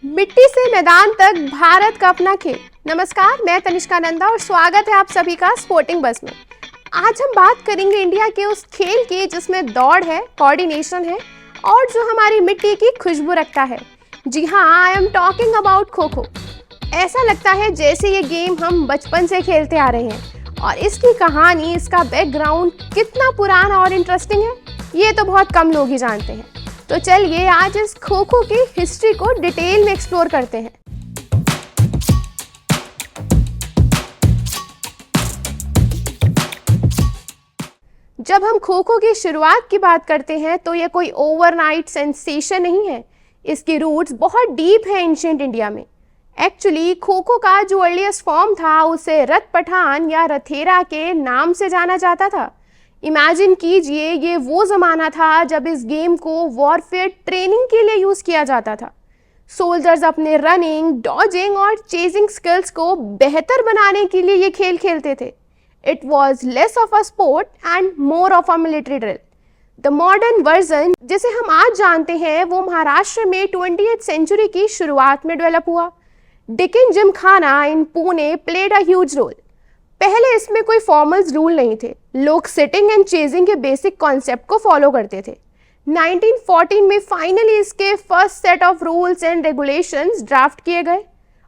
मिट्टी से मैदान तक भारत का अपना खेल। नमस्कार, मैं तनिष्का नंदा और स्वागत है आप सभी का स्पोर्टिंग बस में। आज हम बात करेंगे इंडिया के उस खेल की जिसमें दौड़ है, कोऑर्डिनेशन है और जो हमारी मिट्टी की खुशबू रखता है। जी हाँ, I am talking about kho kho. ऐसा लगता है जैसे ये गेम हम बचपन से खेलते आ रहे हैं और इसकी कहानी, इसका बैकग्राउंड कितना पुराना और इंटरेस्टिंग है, ये तो बहुत कम लोग ही जानते हैं। तो चलिए आज इस खो खो की हिस्ट्री को डिटेल में एक्सप्लोर करते हैं। जब हम खो खो की शुरुआत की बात करते हैं तो ये कोई ओवरनाइट सेंसेशन नहीं है। इसकी रूट्स बहुत डीप है एंशिएंट इंडिया में। एक्चुअली खो खो का जो अर्लीस्ट फॉर्म था उसे रथ पठान या रथेरा के नाम से जाना जाता था। इमेजिन कीजिए, ये वो ज़माना था जब इस गेम को वॉरफेयर ट्रेनिंग के लिए यूज़ किया जाता था। सोल्जर्स अपने रनिंग, डॉजिंग और चेजिंग स्किल्स को बेहतर बनाने के लिए ये खेल खेलते थे। It was less of a sport and more of a military drill. The modern version जिसे हम आज जानते हैं वो महाराष्ट्र में 20th सेंचुरी की शुरुआत में डेवलप हुआ। Deccan Gymkhana in Pune played a huge role. पहले इसमें कोई फॉर्मल्स रूल नहीं थे। लोग सिटिंग एंड चेजिंग के बेसिक कॉन्सेप्ट को फॉलो करते थे। 1914 में फाइनली इसके first set of rules and regulations draft किए गए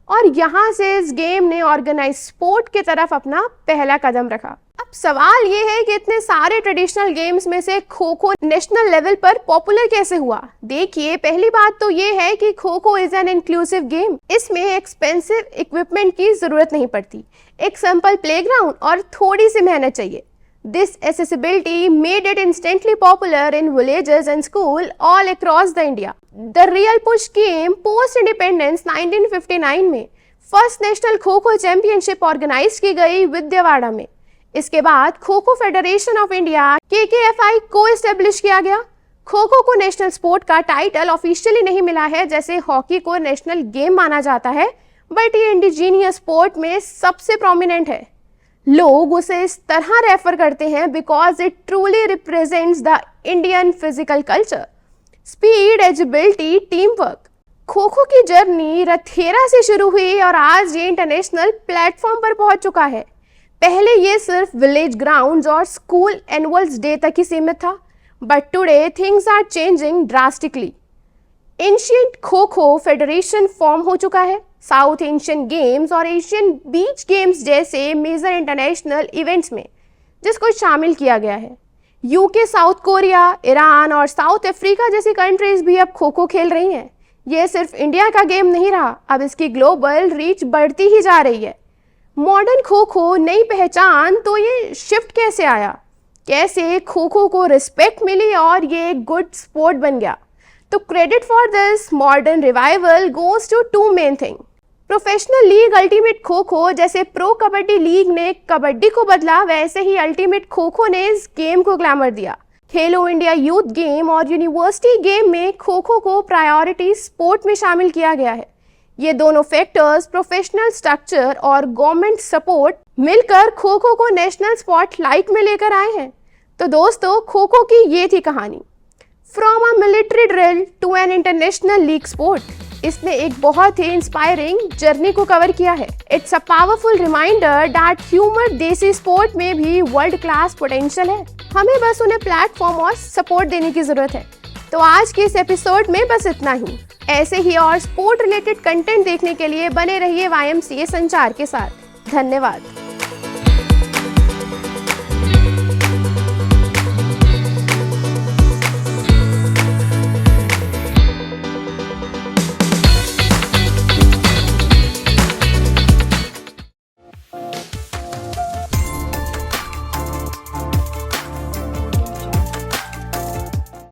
और यहाँ से इस गेम ने ऑर्गेनाइज स्पोर्ट की तरफ अपना पहला कदम रखा। अब सवाल ये है कि इतने सारे ट्रेडिशनल गेम्स में से खो खो नेशनल लेवल पर पॉपुलर कैसे हुआ। देखिए, पहली बात तो ये है कि kho kho is an inclusive game. इसमें एक्सपेंसिव इक्विपमेंट की जरूरत नहीं पड़ती। एक सिंपल प्लेग्राउंड और थोड़ी सी मेहनत चाहिए। This accessibility made it instantly popular in villages and schools all across the India. The real push came post independence 1959 में। First national kho kho championship organise की गई विजयवाड़ा में। इसके बाद खो kho federation of India KKFI को एस्टेब्लिश किया गया। खो खो को नेशनल स्पोर्ट का टाइटल ऑफिशियली नहीं मिला है जैसे हॉकी को नेशनल गेम माना जाता है, बट ये इंडिजीनियस स्पोर्ट में सबसे प्रोमिनेंट है। लोग उसे इस तरह रेफर करते हैं because it truly represents the Indian physical culture, speed, eligibility, team work. Kho kho की जर्नी रथेरा से शुरू हुई और आज ये इंटरनेशनल प्लेटफॉर्म पर पहुंच चुका है। पहले ये सिर्फ विलेज ग्राउंड्स और स्कूल एनुअल्स डे तक ही सीमित था, but today things are changing drastically. Ancient kho kho federation form हो चुका है। साउथ एशियन गेम्स और एशियन बीच गेम्स जैसे मेजर इंटरनेशनल इवेंट्स में जिसको शामिल किया गया है। यूके, साउथ कोरिया, ईरान और साउथ अफ्रीका जैसी कंट्रीज भी अब खो खो खेल रही हैं। ये सिर्फ इंडिया का गेम नहीं रहा, अब इसकी ग्लोबल रीच बढ़ती ही जा रही है। मॉडर्न खो खो नई पहचान, तो ये शिफ्ट कैसे आया, कैसे खो खो को रिस्पेक्ट मिली और ये एक गुड स्पोर्ट बन गया। तो credit for this modern revival goes to two main thing. Professional league ultimate kho kho, जैसे प्रो कबड्डी लीग ने कबड्डी को बदला, वैसे ही अल्टीमेट खो खो ने इस गेम को ग्लैमर दिया। खेलो इंडिया यूथ गेम और यूनिवर्सिटी गेम में खो खो को प्रायोरिटी स्पोर्ट में शामिल किया गया है। ये दोनों फैक्टर्स, प्रोफेशनल स्ट्रक्चर और गवर्नमेंट सपोर्ट, मिलकर खो खो को नेशनल स्पॉटलाइट में लेकर आए हैं। तो दोस्तों, खो खो की ये थी कहानी, from a military drill to an international league sport. इसने एक बहुत ही इंस्पायरिंग जर्नी को कवर किया है। It's a powerful reminder that humour desi sport में भी वर्ल्ड क्लास पोटेंशियल है। हमें बस उन्हें प्लेटफॉर्म और सपोर्ट देने की जरूरत है। तो आज के इस एपिसोड में बस इतना ही। ऐसे ही और स्पोर्ट रिलेटेड कंटेंट देखने के लिए बने रहिए YMCA संचार के साथ। धन्यवाद।